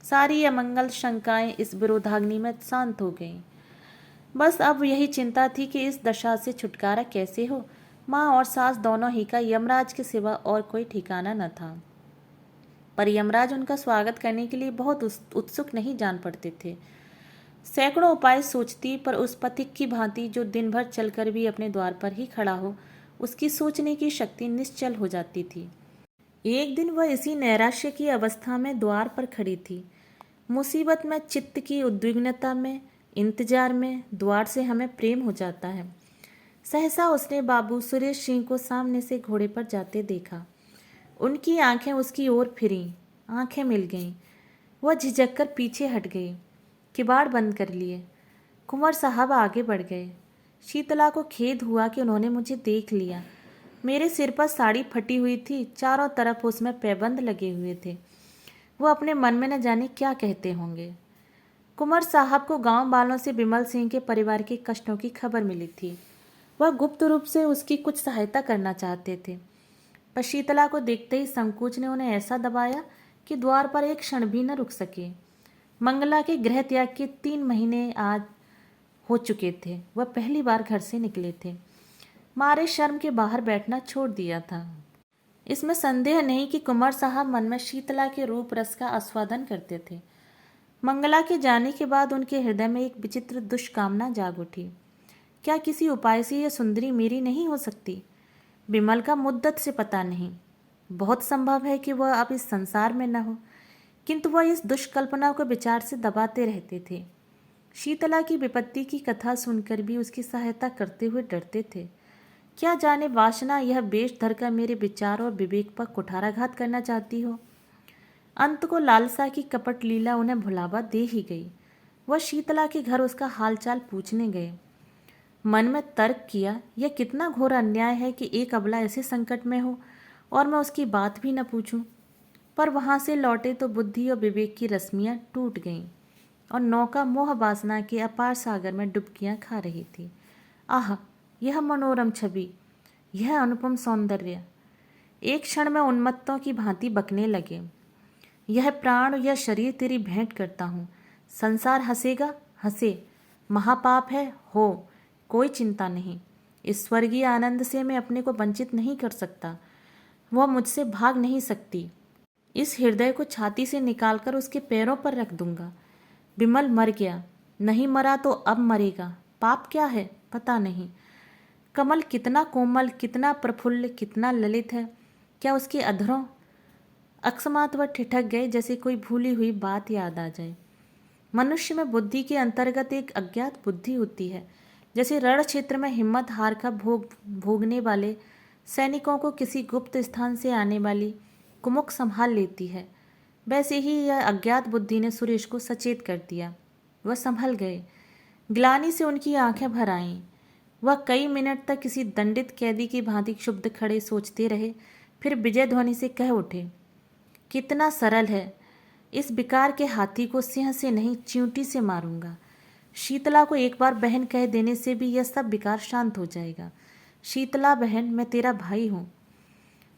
सारी अमंगल शंकाएं इस विरोधाग्नि में शांत हो गईं। बस अब यही चिंता थी कि इस दशा से छुटकारा कैसे हो। माँ और सास दोनों ही का यमराज के सिवा और कोई ठिकाना न था। पर यमराज उनका स्वागत करने के लिए बहुत उत्सुक नहीं जान पड़ते थे। सैकड़ों उपाय सोचती, पर उस पथिक की भांति जो दिन भर चलकर भी अपने द्वार पर ही खड़ा हो, उसकी सोचने की शक्ति निश्चल हो जाती थी। एक दिन वह इसी नैराश्य की अवस्था में द्वार पर खड़ी थी। मुसीबत में, चित्त की उद्विग्नता में, इंतजार में द्वार से हमें प्रेम हो जाता है। सहसा उसने बाबू सुरेश सिंह को सामने से घोड़े पर जाते देखा। उनकी आंखें उसकी ओर फिरीं, आंखें मिल गईं। वह झिझक कर पीछे हट गई, किवाड़ बंद कर लिए। कुंवर साहब आगे बढ़ गए। शीतला को खेद हुआ कि उन्होंने मुझे देख लिया। मेरे सिर पर साड़ी फटी हुई थी, चारों तरफ उसमें पैबंद लगे हुए थे। वो अपने मन में न जाने क्या कहते होंगे। कुंवर साहब को गांव वालों से विमल सिंह के परिवार के कष्टों की खबर मिली थी। वह गुप्त रूप से उसकी कुछ सहायता करना चाहते थे, पर शीतला को देखते ही संकोच ने उन्हें ऐसा दबाया कि द्वार पर एक क्षण भी न रुक सके। मंगला के गृह त्याग के 3 महीने आज हो चुके थे। वह पहली बार घर से निकले थे। मारे शर्म के बाहर बैठना छोड़ दिया था। इसमें संदेह नहीं कि कुंवर साहब मन में शीतला के रूप रस का आस्वादन करते थे। मंगला के जाने के बाद उनके हृदय में एक विचित्र दुष्कामना जाग उठी। क्या किसी उपाय से यह सुंदरी मेरी नहीं हो सकती? विमल का मुद्दत से पता नहीं। बहुत संभव है कि वह अब इस संसार में न हो, किंतु वह इस दुष्कल्पना को विचार से दबाते रहते थे। शीतला की विपत्ति की कथा सुनकर भी उसकी सहायता करते हुए डरते थे। क्या जाने वासना यह वेश धरकर मेरे विचार और विवेक पर कुठाराघात करना चाहती हो। अंत को लालसा की कपट लीला उन्हें भुलावा दे ही गई। वह शीतला के घर उसका हालचाल पूछने गए। मन में तर्क किया, यह कितना घोर अन्याय है कि एक अबला ऐसे संकट में हो और मैं उसकी बात भी न पूछूं। पर वहां से लौटे तो बुद्धि और विवेक की रश्मियां टूट गईं और नौका मोह वासना के अपार सागर में डुबकियां खा रही थी। आह, यह मनोरम छवि, यह अनुपम सौंदर्य! एक क्षण में उन्मत्तों की भांति बकने लगे। यह प्राण, यह शरीर तेरी भेंट करता हूँ। संसार हंसेगा, हंसे। महापाप है, हो, कोई चिंता नहीं। इस स्वर्गीय आनंद से मैं अपने को वंचित नहीं कर सकता। वह मुझसे भाग नहीं सकती। इस हृदय को छाती से निकालकर उसके पैरों पर रख दूंगा। विमल मर गया, नहीं मरा तो अब मरेगा। पाप क्या है पता नहीं। कमल कितना कोमल, कितना प्रफुल्ल, कितना ललित है। क्या उसके अधरों? अकस्मात वह ठिठक गए, जैसे कोई भूली हुई बात याद आ जाए। मनुष्य में बुद्धि के अंतर्गत एक अज्ञात बुद्धि होती है। जैसे रण क्षेत्र में हिम्मत हार का भोगने वाले सैनिकों को किसी गुप्त स्थान से आने वाली कुमुक संभाल लेती है, वैसे ही यह अज्ञात बुद्धि ने सुरेश को सचेत कर दिया। वह संभल गए। ग्लानि से उनकी आंखें भर आईं। वह कई मिनट तक किसी दंडित कैदी की भांति क्षुब्ध खड़े सोचते रहे, फिर विजय ध्वनि से कह उठे, कितना सरल है। इस विकार के हाथी को सिंह से नहीं, चींटी से मारूंगा। शीतला को एक बार बहन कह देने से भी यह सब विकार शांत हो जाएगा। शीतला बहन, मैं तेरा भाई हूँ।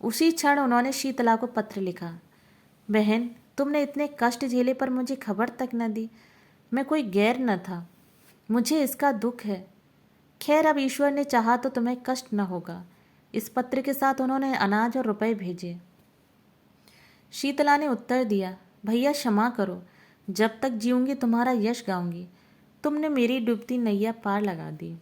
उसी क्षण उन्होंने शीतला को पत्र लिखा। बहन, तुमने इतने कष्ट झेले पर मुझे खबर तक न दी। मैं कोई गैर न था, मुझे इसका दुख है। खैर, अब ईश्वर ने चाहा तो तुम्हें कष्ट न होगा। इस पत्र के साथ उन्होंने अनाज और रुपए भेजे। शीतला ने उत्तर दिया, भैया क्षमा करो, जब तक जीऊंगी तुम्हारा यश गाऊंगी। तुमने मेरी डूबती नैया पार लगा दी।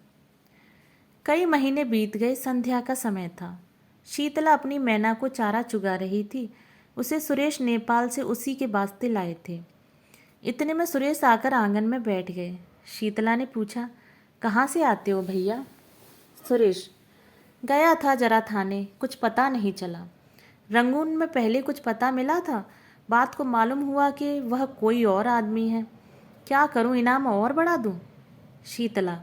कई महीने बीत गए। संध्या का समय था। शीतला अपनी मैना को चारा चुगा रही थी। उसे सुरेश नेपाल से उसी के वास्ते लाए थे। इतने में सुरेश आकर आंगन में बैठ गए। शीतला ने पूछा, कहाँ से आते हो भैया? सुरेश, गया था जरा थाने, कुछ पता नहीं चला। रंगून में पहले कुछ पता मिला था, बात को मालूम हुआ कि वह कोई और आदमी है। क्या करूं, इनाम और बढ़ा दूं? शीतला,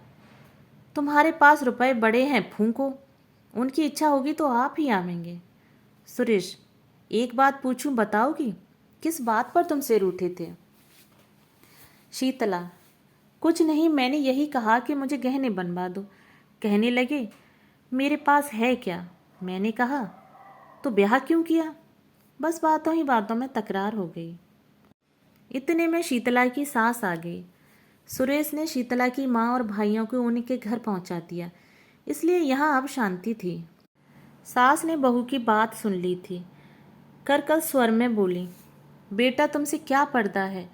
तुम्हारे पास रुपए बड़े हैं, फूंको। उनकी इच्छा होगी तो आप ही आवेंगे। सुरेश, एक बात पूछूं, बताओगी? किस बात पर तुम सिर उठे थे? शीतला, कुछ नहीं, मैंने यही कहा कि मुझे गहने बनवा दो। कहने लगे, मेरे पास है क्या? मैंने कहा, तो ब्याह क्यों किया? बस बातों ही बातों में तकरार हो गई। इतने में शीतला की सास आ गई। सुरेश ने शीतला की माँ और भाइयों को उनके घर पहुंचा दिया, इसलिए यहाँ अब शांति थी। सास ने बहू की बात सुन ली थी। कर्कश स्वर में बोली, बेटा तुमसे क्या पर्दा है?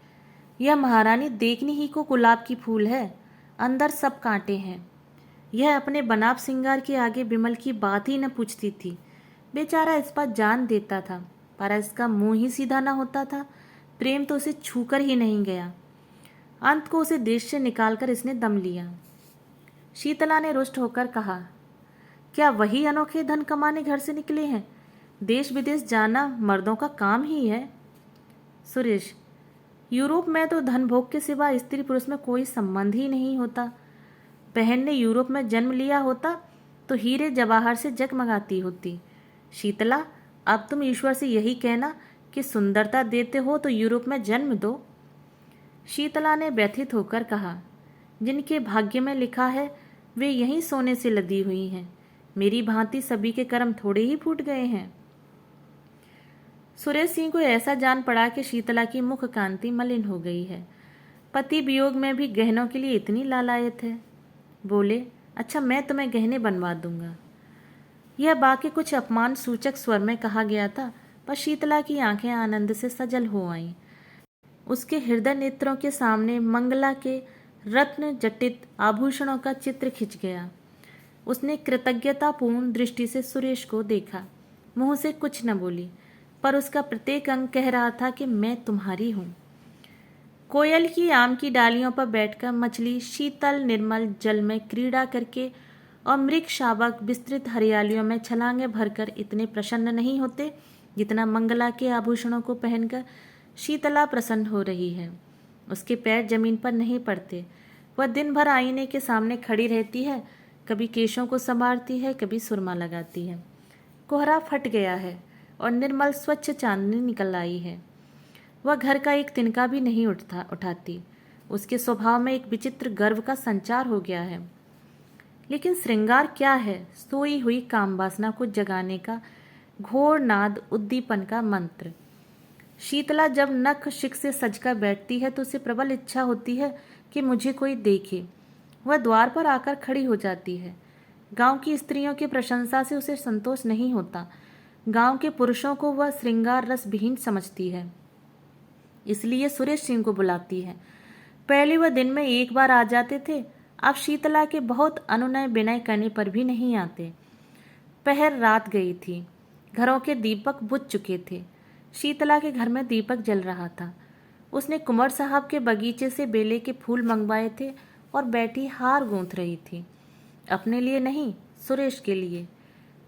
यह महारानी देखने ही को गुलाब की फूल है, अंदर सब कांटे हैं। यह अपने बनाव सिंगार के आगे विमल की बात ही न पूछती थी। बेचारा इस पर जान देता था, पर इसका मुंह ही सीधा न होता था। प्रेम तो उसे छूकर ही नहीं गया। अंत को उसे देश से निकालकर इसने दम लिया। शीतला ने रुष्ट होकर कहा, क्या वही अनोखे धन कमाने घर से निकले हैं? देश विदेश जाना मर्दों का काम ही है। सुरेश, यूरोप में तो धन भोग के सिवा स्त्री पुरुष में कोई संबंध ही नहीं होता। बहन ने यूरोप में जन्म लिया होता तो हीरे जवाहर से जगमगाती होती। शीतला, अब तुम ईश्वर से यही कहना कि सुंदरता देते हो तो यूरोप में जन्म दो। शीतला ने व्यथित होकर कहा, जिनके भाग्य में लिखा है वे यहीं सोने से लदी हुई हैं। मेरी भांति सभी के कर्म थोड़े ही फूट गए हैं। सुरेश सिंह को ऐसा जान पड़ा कि शीतला की मुख कांति मलिन हो गई है। पति वियोग में भी गहनों के लिए इतनी लालायत है। बोले, अच्छा मैं तुम्हें गहने बनवा दूंगा। यह बाकी कुछ अपमान सूचक स्वर में कहा गया था, पर शीतला की आंखें आनंद से सजल हो आईं। उसके हृदय नेत्रों के सामने मंगला के रत्न जटित आभूषणों का चित्र खिंच गया। उसने कृतज्ञतापूर्ण दृष्टि से सुरेश को देखा। मुंह से कुछ न बोली, पर उसका प्रत्येक अंग कह रहा था कि मैं तुम्हारी हूँ। कोयल की आम की डालियों पर बैठकर मछली शीतल निर्मल जल में क्रीड़ा करके और मृग शावक विस्तृत हरियालियों में छलांगे भरकर इतने प्रसन्न नहीं होते जितना मंगला के आभूषणों को पहनकर शीतला प्रसन्न हो रही है। उसके पैर जमीन पर नहीं पड़ते। वह दिन भर आईने के सामने खड़ी रहती है, कभी केशों को संवारती है, कभी सुरमा लगाती है। कोहरा फट गया है और निर्मल स्वच्छ चांदनी निकल आई है। वह घर का एक तिनका भी नहीं उठाती। उसके स्वभाव में एक विचित्र गर्व का संचार हो गया है। लेकिन श्रृंगार क्या है? सोई हुई कामवासना को जगाने का घोर नाद, उद्दीपन का मंत्र। शीतला जब नख शिक से सजकर बैठती है तो उसे प्रबल इच्छा होती है कि मुझे कोई देखे। वह द्वार पर आकर खड़ी हो जाती है। गांव की स्त्रियों की प्रशंसा से उसे संतोष नहीं होता। गांव के पुरुषों को वह श्रृंगार रस विहीन समझती है, इसलिए सुरेश सिंह को बुलाती है। पहले वह दिन में एक बार आ जाते थे, अब शीतला के बहुत अनुनय विनय करने पर भी नहीं आते। पहर रात गई थी, घरों के दीपक बुझ चुके थे। शीतला के घर में दीपक जल रहा था। उसने कुंवर साहब के बगीचे से बेले के फूल मंगवाए थे और बैठी हार गूंथ रही थी। अपने लिए नहीं, सुरेश के लिए।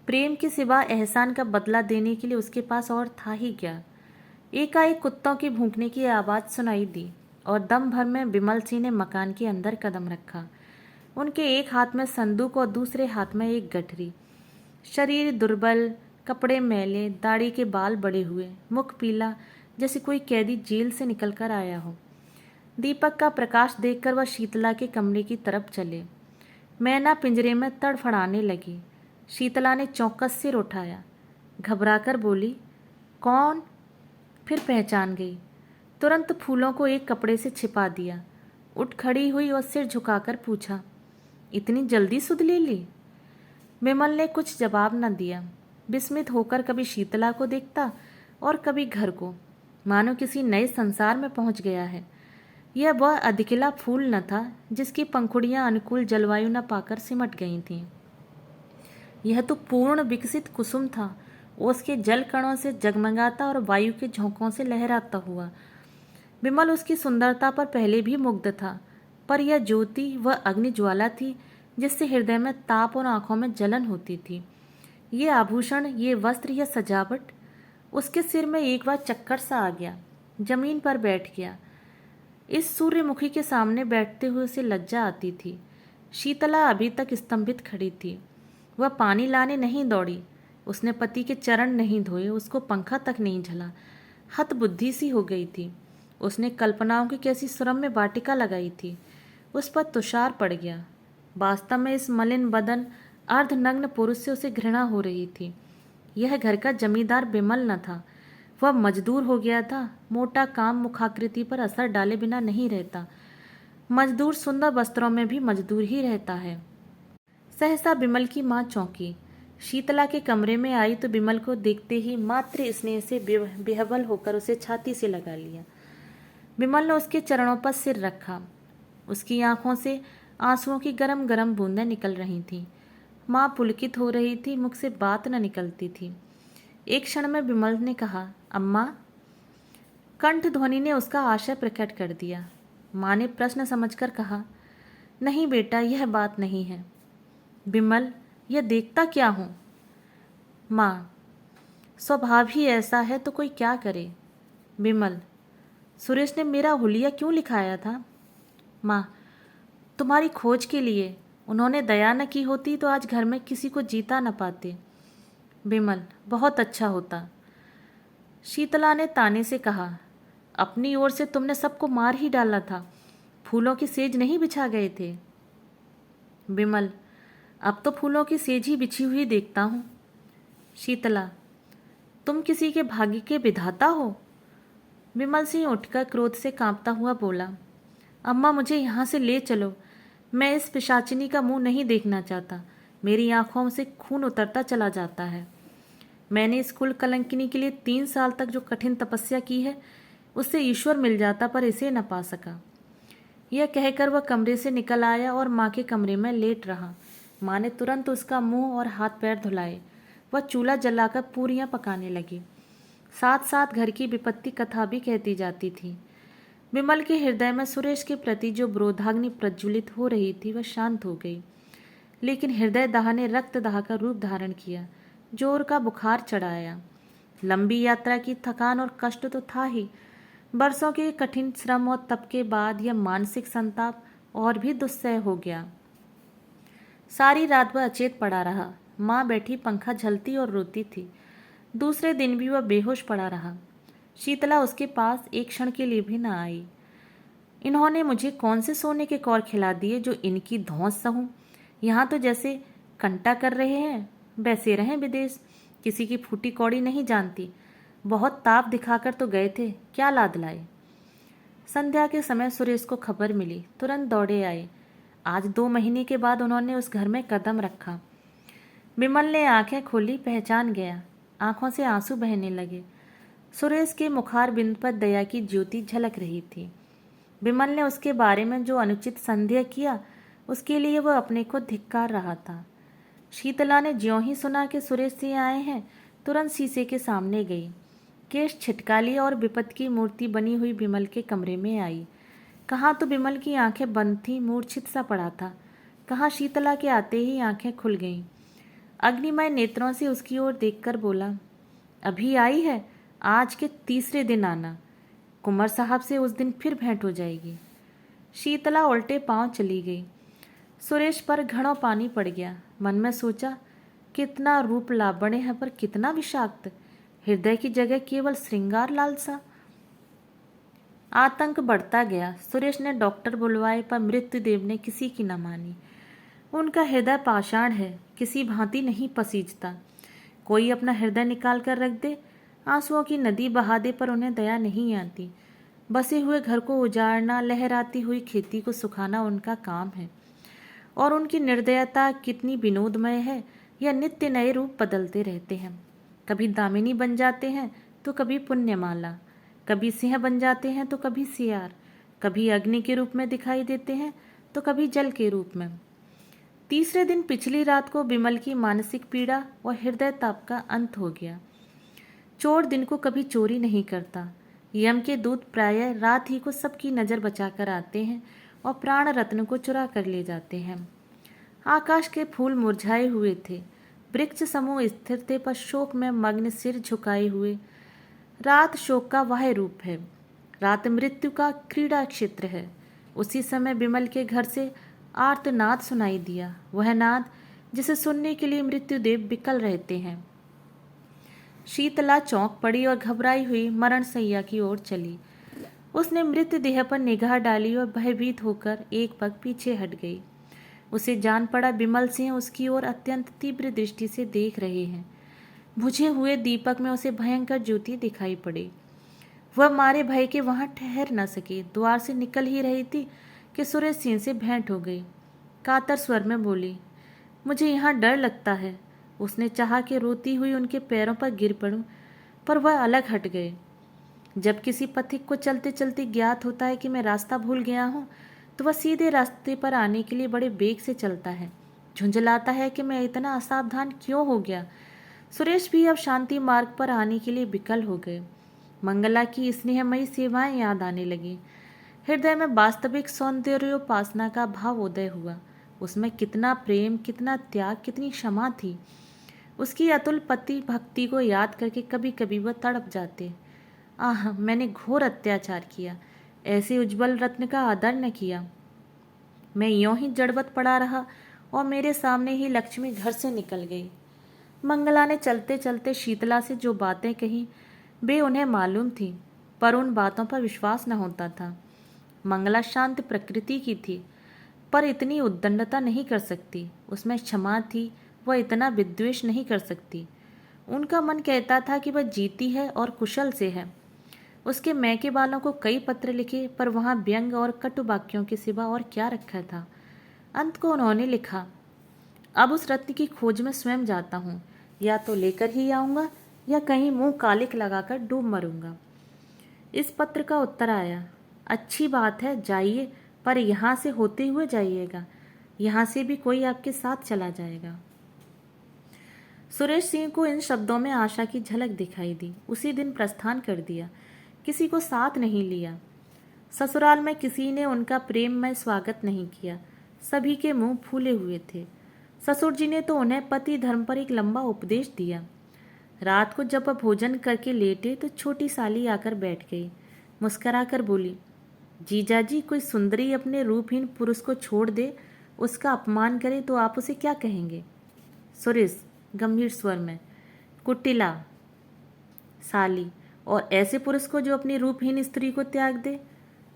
प्रेम के सिवा एहसान का बदला देने के लिए उसके पास और था ही क्या। एकाएक कुत्तों की भूंकने की आवाज़ सुनाई दी और दम भर में विमल सिंह ने मकान के अंदर कदम रखा। उनके एक हाथ में संदूक और दूसरे हाथ में एक गठरी। शरीर दुर्बल, कपड़े मैले, दाढ़ी के बाल बड़े हुए, मुख पीला जैसे कोई कैदी जेल से निकलकर आया हो। दीपक का प्रकाश देखकर वह शीतला के कमरे की तरफ चले। मैना पिंजरे में तड़फड़ाने लगी। शीतला ने चौकस सिर उठाया, घबराकर बोली, कौन? फिर पहचान गई। तुरंत फूलों को एक कपड़े से छिपा दिया। उठ खड़ी हुई और सिर झुकाकर पूछा, इतनी जल्दी सुध ले ली? विमल ने कुछ जवाब न दिया। विस्मित होकर कभी शीतला को देखता और कभी घर को, मानो किसी नए संसार में पहुंच गया है। यह वह अधिकिला फूल न था जिसकी पंखुड़ियां अनुकूल जलवायु न पाकर सिमट गई थीं। यह तो पूर्ण विकसित कुसुम था। ओस के जल कणों से जगमगाता और वायु के झोंकों से लहराता हुआ। विमल उसकी सुंदरता पर पहले भी मुग्ध था, पर यह ज्योति वह अग्नि ज्वाला थी जिससे हृदय में ताप और आंखों में जलन होती थी। ये आभूषण, ये वस्त्र, यह सजावट। उसके सिर में एक बार चक्कर सा आ गया, जमीन पर बैठ गया। इस सूर्यमुखी के सामने बैठते हुए उसे लज्जा आती थी। शीतला अभी तक स्तंभित खड़ी थी। वह पानी लाने नहीं दौड़ी, उसने पति के चरण नहीं धोए, उसको पंखा तक नहीं झला। हतबुद्धि सी हो गई थी। उसने कल्पनाओं की कैसी सुरम्य वाटिका लगाई थी, उस पर तुषार पड़ गया। वास्तव में इस मलिन बदन अर्धनग्न पुरुष से उसे घृणा हो रही थी। यह घर का जमींदार विमल न था, वह मजदूर हो गया था। मोटा काम मुखाकृति पर असर डाले बिना नहीं रहता। मजदूर सुंदर वस्त्रों में भी मजदूर ही रहता है। सहसा विमल की माँ चौंकी। शीतला के कमरे में आई तो विमल को देखते ही मातृ स्नेह से बेहबल होकर उसे छाती से लगा लिया। विमल ने उसके चरणों पर सिर रखा। उसकी आंखों से आंसुओं की गरम गरम बूंदें निकल रही थीं। माँ पुलकित हो रही थी, मुख से बात न निकलती थी। एक क्षण में विमल ने कहा, अम्मा। कंठ ध्वनि ने उसका आशय प्रकट कर दिया। माँ ने प्रश्न समझकर कहा, नहीं बेटा, यह बात नहीं है। विमल, यह देखता क्या हूँ? माँ, स्वभाव ही ऐसा है तो कोई क्या करे। विमल, सुरेश ने मेरा हुलिया क्यों लिखाया था? माँ, तुम्हारी खोज के लिए। उन्होंने दया न की होती तो आज घर में किसी को जीता न पाते। विमल, बहुत अच्छा होता। शीतला ने ताने से कहा, अपनी ओर से तुमने सबको मार ही डाला था, फूलों की सेज नहीं बिछा गए थे। विमल, अब तो फूलों की सेज ही बिछी हुई देखता हूँ। शीतला, तुम किसी के भाग्य के विधाता हो? विमल सिंह उठकर क्रोध से कांपता हुआ बोला, अम्मा, मुझे यहाँ से ले चलो। मैं इस पिशाचिनी का मुंह नहीं देखना चाहता। मेरी आंखों से खून उतरता चला जाता है। मैंने इस कुल कलंकिनी के लिए 3 साल तक जो कठिन तपस्या की है, उससे ईश्वर मिल जाता, पर इसे न पा सका। यह कहकर वह कमरे से निकल आया और माँ के कमरे में लेट रहा। माँ ने तुरंत उसका मुंह और हाथ पैर धुलाए। वह चूल्हा जलाकर पूरियां पकाने लगी। साथ साथ घर की विपत्ति कथा भी कहती जाती थी। विमल के हृदय में सुरेश के प्रति जो क्रोधाग्नि प्रज्वलित हो रही थी वह शांत हो गई, लेकिन हृदय दाह ने रक्त दाह का रूप धारण किया। जोर का बुखार चढ़ाया। लंबी यात्रा की थकान और कष्ट तो था ही, बरसों के कठिन श्रम और तप के बाद यह मानसिक संताप और भी दुस्सह हो गया। सारी रात वह अचेत पड़ा रहा। माँ बैठी पंखा झलती और रोती थी। दूसरे दिन भी वह बेहोश पड़ा रहा। शीतला उसके पास एक क्षण के लिए भी न आई। इन्होंने मुझे कौन से सोने के कौर खिला दिए जो इनकी धौंस सहूं। यहाँ तो जैसे कंटा कर रहे हैं, वैसे रहें विदेश। किसी की फूटी कौड़ी नहीं जानती। बहुत ताप दिखाकर तो गए थे, क्या लाद लाए। संध्या के समय सुरेश को खबर मिली, तुरंत दौड़े आए। आज 2 महीने के बाद उन्होंने उस घर में कदम रखा। विमल ने आंखें खोली, पहचान गया। आंखों से आंसू बहने लगे। सुरेश के मुखार बिंद पर दया की ज्योति झलक रही थी। विमल ने उसके बारे में जो अनुचित संदेह किया, उसके लिए वह अपने को धिक्कार रहा था। शीतला ने ज्यों ही सुना कि सुरेश सिंह आए हैं, तुरंत शीशे के सामने गई, केश छिटका लिया और विपत्ति की मूर्ति बनी हुई विमल के कमरे में आई। कहाँ तो विमल की आंखें बंद थीं, मूर्छित सा पड़ा था। कहाँ शीतला के आते ही आंखें खुल गईं। अग्निमय नेत्रों से उसकी ओर देखकर बोला, अभी आई है? आज के तीसरे दिन आना। कुंवर साहब से उस दिन फिर भेंट हो जाएगी। शीतला उल्टे पांव चली गई। सुरेश पर घड़ों पानी पड़ गया। मन में सोचा, कितना रूप लावण्य है, पर कितना विषाक्त। हृदय की जगह केवल श्रृंगार लालसा। आतंक बढ़ता गया। सुरेश ने डॉक्टर बुलवाए, पर मृत्युदेव ने किसी की न मानी। उनका हृदय पाषाण है, किसी भांति नहीं पसीजता। कोई अपना हृदय निकाल कर रख दे, आंसुओं की नदी बहा दे, पर उन्हें दया नहीं आती। बसे हुए घर को उजाड़ना, लहराती हुई खेती को सुखाना उनका काम है। और उनकी निर्दयता कितनी विनोदमय है। यह नित्य नए रूप बदलते रहते हैं। कभी दामिनी बन जाते हैं तो कभी पुण्यमाला, कभी सिंह बन जाते हैं तो कभी सियार, कभी अग्नि के रूप में दिखाई देते हैं तो कभी जल के रूप में। तीसरे दिन पिछली रात को विमल की मानसिक पीड़ा और हृदय ताप का अंत हो गया। चोर दिन को कभी चोरी नहीं करता। यम के दूत प्रायः रात ही को सबकी नज़र बचाकर आते हैं और प्राण रत्न को चुरा कर ले जाते हैं। आकाश के फूल मुरझाए हुए थे, वृक्ष समूह स्थिर थे पर शोक में मग्न सिर झुकाए हुए। रात शोक का वह रूप है, रात मृत्यु का क्रीड़ा क्षेत्र है। उसी समय विमल के घर से आर्तनाद सुनाई दिया, वह नाद जिसे सुनने के लिए मृत्युदेव विकल रहते हैं। शीतला चौंक पड़ी और घबराई हुई मरण सैया की ओर चली। उसने मृतदेह पर निगाह डाली और भयभीत होकर एक पग पीछे हट गई। उसे जान पड़ा विमल सिंह उसकी ओर अत्यंत तीव्र दृष्टि से देख रहे हैं। बुझे हुए दीपक में उसे भयंकर ज्योति दिखाई पड़ी। वह मारे भय के वहां ठहर न सकी। द्वार से निकल ही रही थी कि सुरेश सिंह से भेंट हो गई। कातर स्वर में बोली, मुझे यहाँ डर लगता है। उसने चाहा कि रोती हुई उनके पैरों पर गिर पड़ूं, पर वह अलग हट गए। जब किसी पथिक को चलते चलते ज्ञात होता है कि मैं रास्ता भूल गया हूँ, तो वह सीधे रास्ते पर आने के लिए बड़े बेग से चलता है। झुंझलाता है कि मैं इतना असावधान क्यों हो गया। सुरेश भी अब शांति मार्ग पर आने के लिए विकल हो गए। मंगला की स्नेहमयी सेवाएं याद आने लगी। हृदय में वास्तविक सौंदर्योपासना का भाव उदय हुआ। उसमें कितना प्रेम, कितना त्याग, कितनी क्षमा थी। उसकी अतुल पति भक्ति को याद करके कभी कभी वह तड़प जाते। आह, मैंने घोर अत्याचार किया, ऐसे उज्जवल रत्न का आदर न किया। मैं यों ही जड़वत पड़ा रहा और मेरे सामने ही लक्ष्मी घर से निकल गई। मंगला ने चलते चलते शीतला से जो बातें कही वे उन्हें मालूम थी, पर उन बातों पर विश्वास न होता था। मंगला शांत प्रकृति की थी, पर इतनी उद्दंडता नहीं कर सकती। उसमें क्षमा थी, वह इतना विद्वेष नहीं कर सकती। उनका मन कहता था कि वह जीती है और कुशल से है। उसके मैके वालों को कई पत्र लिखे, पर वहाँ व्यंग और कटु वाक्यों के सिवा और क्या रखा था। अंत को उन्होंने लिखा, अब उस रत्न की खोज में स्वयं जाता हूँ, या तो लेकर ही आऊँगा या कहीं मुंह कालिक लगाकर डूब मरूंगा। इस पत्र का उत्तर आया, अच्छी बात है, जाइए, पर यहाँ से होते हुए जाइएगा। यहाँ से भी कोई आपके साथ चला जाएगा। सुरेश सिंह को इन शब्दों में आशा की झलक दिखाई दी। उसी दिन प्रस्थान कर दिया, किसी को साथ नहीं लिया। ससुराल में किसी ने उनका प्रेममय स्वागत नहीं किया। सभी के मुंह फूले हुए थे। ससुर जी ने तो उन्हें पति धर्म पर एक लंबा उपदेश दिया। रात को जब वह भोजन करके लेटे तो छोटी साली आकर बैठ गई। मुस्कराकर बोली, जीजा जी, कोई सुंदरी अपने रूपहीन पुरुष को छोड़ दे, उसका अपमान करे तो आप उसे क्या कहेंगे? सुरेश गंभीर स्वर में, कुटिला। साली, और ऐसे पुरुष को जो अपनी रूपहीन स्त्री को त्याग दे?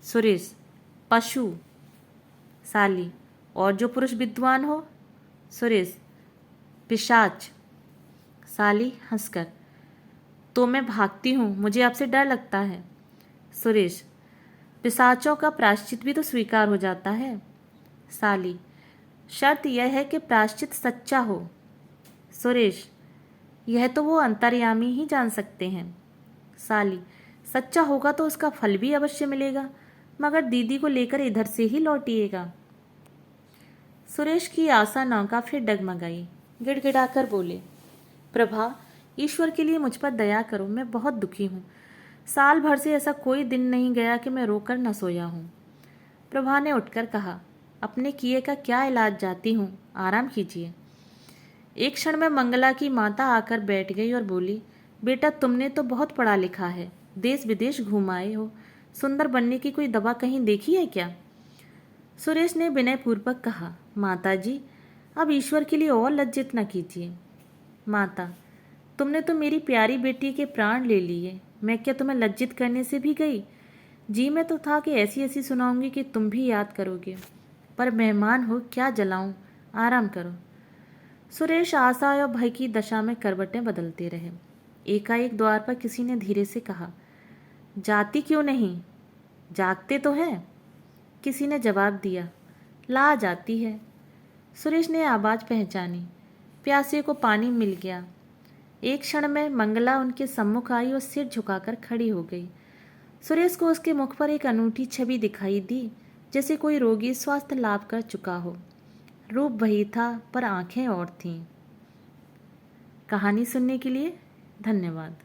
सुरेश, पशु। साली, और जो पुरुष विद्वान हो? सुरेश, पिशाच। साली हंसकर, तो मैं भागती हूँ, मुझे आपसे डर लगता है। सुरेश, पिशाचों का प्रायश्चित भी तो स्वीकार हो जाता है। साली, शर्त यह है कि प्रायश्चित सच्चा हो। सुरेश, यह तो वो अंतर्यामी ही जान सकते हैं। साली, सच्चा होगा तो उसका फल भी अवश्य मिलेगा, मगर दीदी को लेकर इधर से ही लौटिएगा। सुरेश की आशा नौका फिर डगमगाई। गिड़गिड़ाकर बोले, प्रभा, ईश्वर के लिए मुझ पर दया करो, मैं बहुत दुखी हूँ। साल भर से ऐसा कोई दिन नहीं गया कि मैं रोकर न सोया हूँ। प्रभा ने उठकर कहा, अपने किए का क्या इलाज, जाती हूँ, आराम कीजिए। एक क्षण में मंगला की माता आकर बैठ गई और बोली, बेटा, तुमने तो बहुत पढ़ा लिखा है, देश विदेश घूम आए हो, सुंदर बनने की कोई दवा कहीं देखी है क्या? सुरेश ने विनयपूर्वक कहा, माता जी, अब ईश्वर के लिए और लज्जित न कीजिए। माता, तुमने तो मेरी प्यारी बेटी के प्राण ले लिए, मैं क्या तुम्हें लज्जित करने से भी गई? जी मैं तो था कि ऐसी ऐसी सुनाऊंगी कि तुम भी याद करोगे, पर मेहमान हो, क्या जलाऊं, आराम करो। सुरेश आशा और भय की दशा में करवटें बदलते रहे। एकाएक द्वार पर किसी ने धीरे से कहा, जाती क्यों नहीं, जागते तो हैं? किसी ने जवाब दिया, ला जाती है। सुरेश ने आवाज़ पहचानी। प्यासे को पानी मिल गया। एक क्षण में मंगला उनके सम्मुख आई और सिर झुकाकर खड़ी हो गई। सुरेश को उसके मुख पर एक अनूठी छवि दिखाई दी, जैसे कोई रोगी स्वास्थ्य लाभ कर चुका हो। रूप वही था, पर आंखें और थीं। कहानी सुनने के लिए धन्यवाद।